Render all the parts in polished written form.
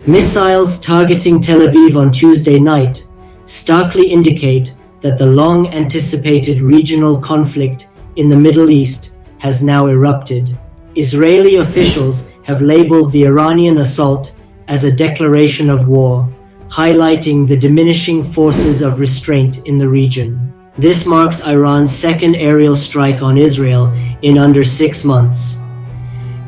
Missiles targeting Tel Aviv on Tuesday night starkly indicate that the long-anticipated regional conflict in the Middle East has now erupted. Israeli officials have labeled the Iranian assault as a declaration of war, highlighting the diminishing forces of restraint in the region. This marks Iran's second aerial strike on Israel in under 6 months.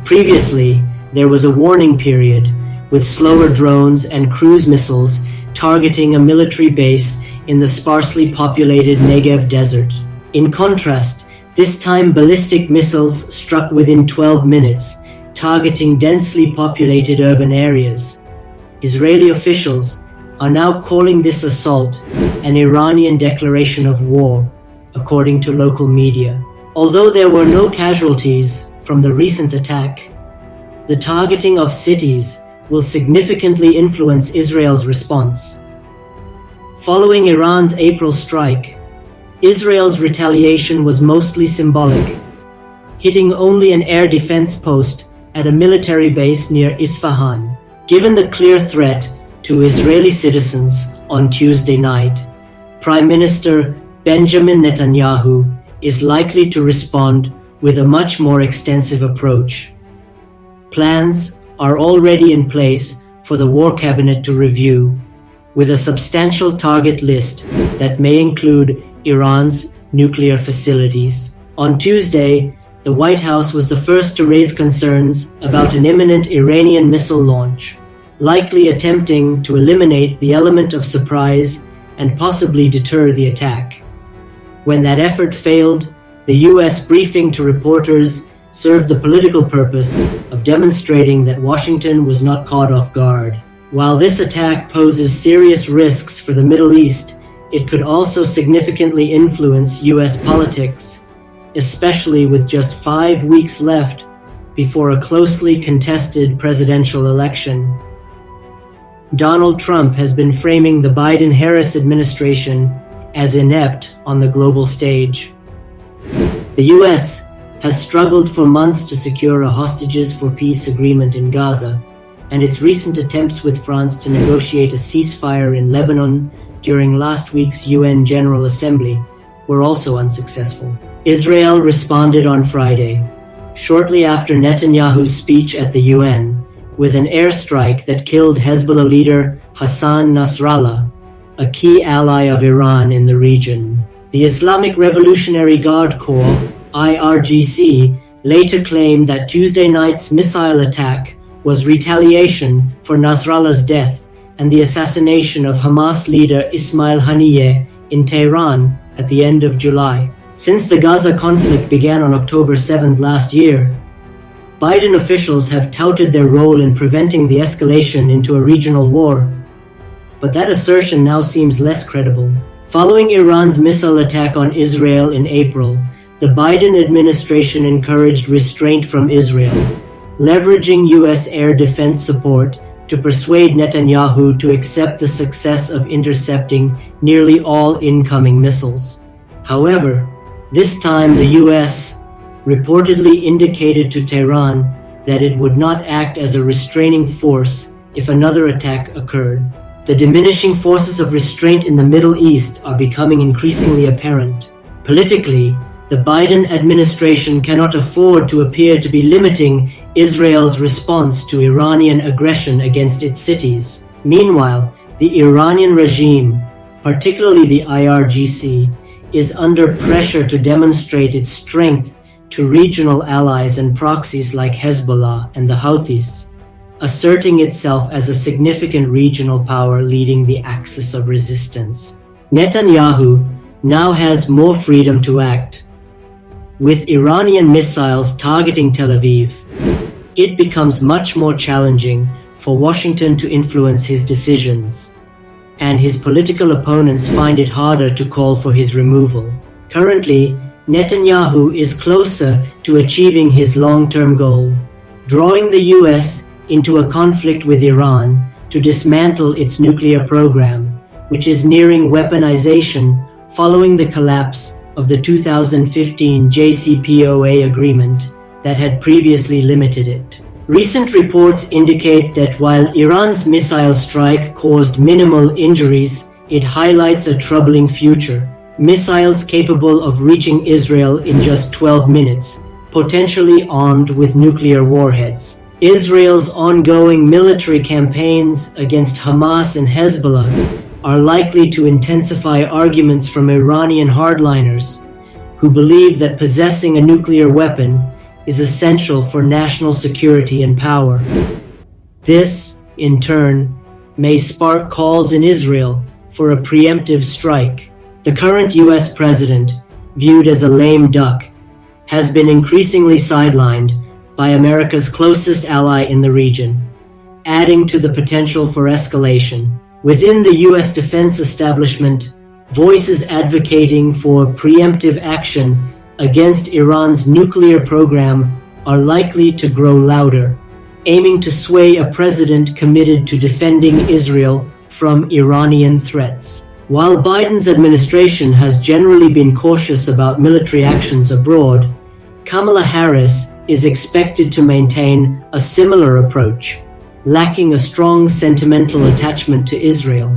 Previously, there was a warning period, with slower drones and cruise missiles targeting a military base in the sparsely populated Negev desert. In contrast, this time ballistic missiles struck within 12 minutes, targeting densely populated urban areas. Israeli officials are now calling this assault an Iranian declaration of war, according to local media. Although there were no casualties from the recent attack, the targeting of cities will significantly influence Israel's response. Following Iran's April strike, Israel's retaliation was mostly symbolic, hitting only an air defense post at a military base near Isfahan. Given the clear threat to Israeli citizens on Tuesday night, Prime Minister Benjamin Netanyahu is likely to respond with a much more extensive approach. Plans are already in place for the War Cabinet to review, with a substantial target list that may include Iran's nuclear facilities. On Tuesday, the White House was the first to raise concerns about an imminent Iranian missile launch, likely attempting to eliminate the element of surprise and possibly deter the attack. When that effort failed, the U.S. briefing to reporters served the political purpose of demonstrating that Washington was not caught off guard. While this attack poses serious risks for the Middle East, it could also significantly influence U.S. politics, especially with just 5 weeks left before a closely contested presidential election. Donald Trump has been framing the Biden-Harris administration as inept on the global stage. The U.S. has struggled for months to secure a hostages for peace agreement in Gaza, and its recent attempts with France to negotiate a ceasefire in Lebanon during last week's UN General Assembly were also unsuccessful. Israel responded on Friday, shortly after Netanyahu's speech at the UN, with an airstrike that killed Hezbollah leader Hassan Nasrallah, a key ally of Iran in the region. The Islamic Revolutionary Guard Corps, IRGC, later claimed that Tuesday night's missile attack was retaliation for Nasrallah's death and the assassination of Hamas leader Ismail Haniyeh in Tehran at the end of July. Since the Gaza conflict began on October 7th last year, Biden officials have touted their role in preventing the escalation into a regional war, but that assertion now seems less credible. Following Iran's missile attack on Israel in April, the Biden administration encouraged restraint from Israel, leveraging U.S. air defense support to persuade Netanyahu to accept the success of intercepting nearly all incoming missiles. However, this time the U.S. reportedly indicated to Tehran that it would not act as a restraining force if another attack occurred. The diminishing forces of restraint in the Middle East are becoming increasingly apparent. Politically, the Biden administration cannot afford to appear to be limiting Israel's response to Iranian aggression against its cities. Meanwhile, the Iranian regime, particularly the IRGC, is under pressure to demonstrate its strength to regional allies and proxies like Hezbollah and the Houthis, asserting itself as a significant regional power leading the axis of resistance. Netanyahu now has more freedom to act. With Iranian missiles targeting Tel Aviv, it becomes much more challenging for Washington to influence his decisions, and his political opponents find it harder to call for his removal. Currently, Netanyahu is closer to achieving his long-term goal, drawing the U.S. into a conflict with Iran to dismantle its nuclear program, which is nearing weaponization following the collapse of the 2015 JCPOA agreement that had previously limited it. Recent reports indicate that while Iran's missile strike caused minimal injuries, it highlights a troubling future. Missiles capable of reaching Israel in just 12 minutes, potentially armed with nuclear warheads. Israel's ongoing military campaigns against Hamas and Hezbollah are likely to intensify arguments from Iranian hardliners who believe that possessing a nuclear weapon is essential for national security and power. This, in turn, may spark calls in Israel for a preemptive strike. The current US president, viewed as a lame duck, has been increasingly sidelined by America's closest ally in the region, adding to the potential for escalation. Within the US defense establishment, voices advocating for preemptive action against Iran's nuclear program are likely to grow louder, aiming to sway a president committed to defending Israel from Iranian threats. While Biden's administration has generally been cautious about military actions abroad, Kamala Harris is expected to maintain a similar approach, lacking a strong sentimental attachment to Israel.